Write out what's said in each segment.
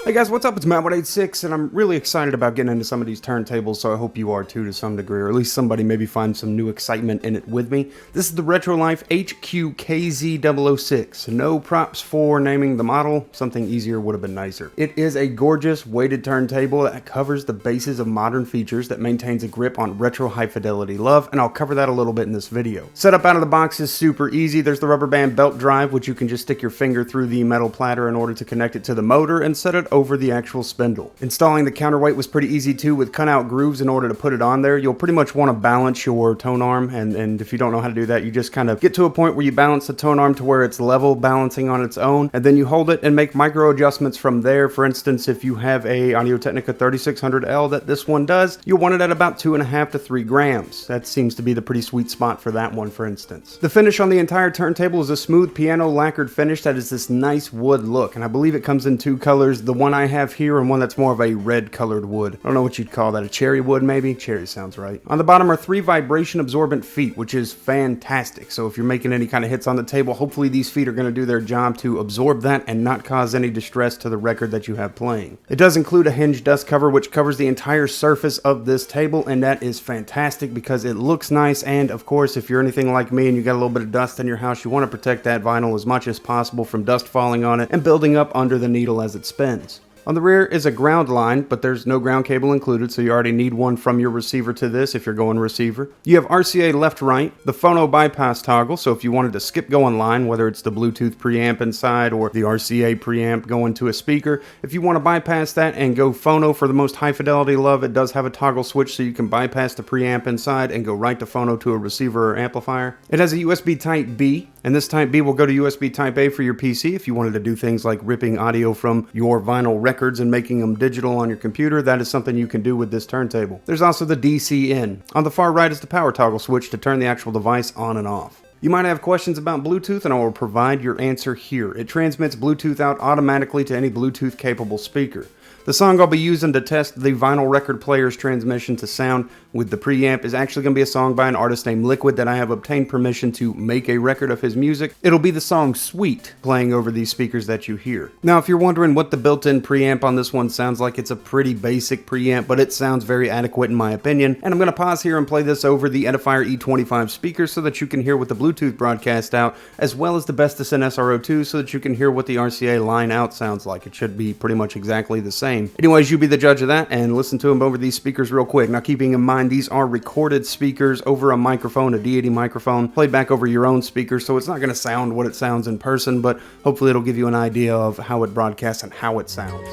Hey guys, what's up? It's Matt186, and I'm really excited about getting into some of these turntables, so I hope you are too to some degree, or at least somebody maybe finds some new excitement in it with me. This is the Retrolife HQ-KZ006. No props for naming the model, something easier would have been nicer. It is a gorgeous weighted turntable that covers the bases of modern features that maintains a grip on retro high fidelity love, and I'll cover that a little bit in this video. Setup out of the box is super easy. There's the rubber band belt drive, which you can just stick your finger through the metal platter in order to connect it to the motor and set it over the actual spindle. Installing the counterweight was pretty easy too, with cutout grooves in order to put it on there. You'll pretty much want to balance your tone arm, and if you don't know how to do that, you just kind of get to a point where you balance the tone arm to where it's level, balancing on its own, and then you hold it and make micro adjustments from there. For instance, if you have a Audio-Technica 3600L that this one does, you'll want it at about 2.5 to 3 grams. That seems to be the pretty sweet spot for that one, for instance. The finish on the entire turntable is a smooth piano lacquered finish that is this nice wood look, and I believe it comes in two colors. The one I have here and one that's more of a red colored wood. I don't know what you'd call that, a cherry wood maybe? Cherry sounds right. On the bottom are 3 vibration absorbent feet, which is fantastic. So if you're making any kind of hits on the table, hopefully these feet are going to do their job to absorb that and not cause any distress to the record that you have playing. It does include a hinged dust cover which covers the entire surface of this table, and that is fantastic because it looks nice, and of course if you're anything like me and you got a little bit of dust in your house, you want to protect that vinyl as much as possible from dust falling on it and building up under the needle as it spins. On the rear is a ground line, but there's no ground cable included, so you already need one from your receiver to this if you're going receiver. You have RCA left-right, the phono bypass toggle, so if you wanted to skip going line, whether it's the Bluetooth preamp inside or the RCA preamp going to a speaker, if you want to bypass that and go phono for the most high-fidelity love, it does have a toggle switch so you can bypass the preamp inside and go right to phono to a receiver or amplifier. It has a USB Type-B, and this Type-B will go to USB Type-A for your PC if you wanted to do things like ripping audio from your vinyl records and making them digital on your computer. That is something you can do with this turntable. There's also the DC in. On the far right is the power toggle switch to turn the actual device on and off. You might have questions about Bluetooth, and I will provide your answer here. It transmits Bluetooth out automatically to any Bluetooth capable speaker. The song I'll be using to test the vinyl record player's transmission to sound with the preamp is actually going to be a song by an artist named Liquid that I have obtained permission to make a record of his music. It'll be the song Sweet playing over these speakers that you hear. Now, if you're wondering what the built-in preamp on this one sounds like, it's a pretty basic preamp, but it sounds very adequate in my opinion. And I'm going to pause here and play this over the Edifier E25 speaker so that you can hear what the Bluetooth broadcast out, as well as the Bestison SR02 so that you can hear what the RCA line out sounds like. It should be pretty much exactly the same. Anyways, you be the judge of that and listen to them over these speakers real quick. Now, keeping in mind these are recorded speakers over a microphone, a D80 microphone, played back over your own speakers, so it's not going to sound what it sounds in person, but hopefully it'll give you an idea of how it broadcasts and how it sounds.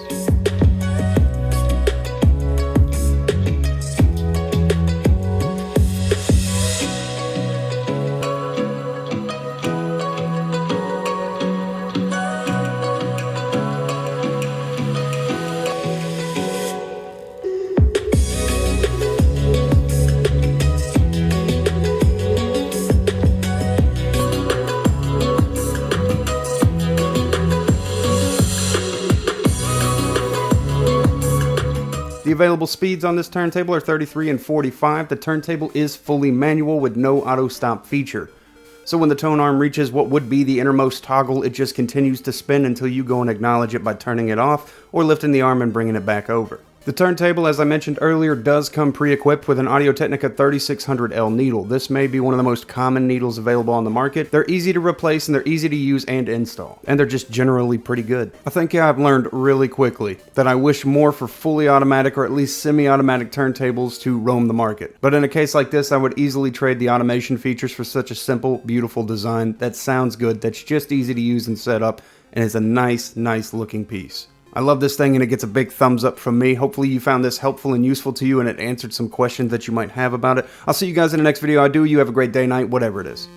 The available speeds on this turntable are 33 and 45. The turntable is fully manual with no auto stop feature. So when the tone arm reaches what would be the innermost toggle, it just continues to spin until you go and acknowledge it by turning it off or lifting the arm and bringing it back over. The turntable, as I mentioned earlier, does come pre-equipped with an Audio-Technica 3600L needle. This may be one of the most common needles available on the market. They're easy to replace and they're easy to use and install. And they're just generally pretty good. I think I've learned really quickly that I wish more for fully automatic or at least semi-automatic turntables to roam the market. But in a case like this, I would easily trade the automation features for such a simple, beautiful design that sounds good, that's just easy to use and set up, and is a nice looking piece. I love this thing and it gets a big thumbs up from me. Hopefully you found this helpful and useful to you and it answered some questions that you might have about it. I'll see you guys in the next video. You have a great day, night, whatever it is.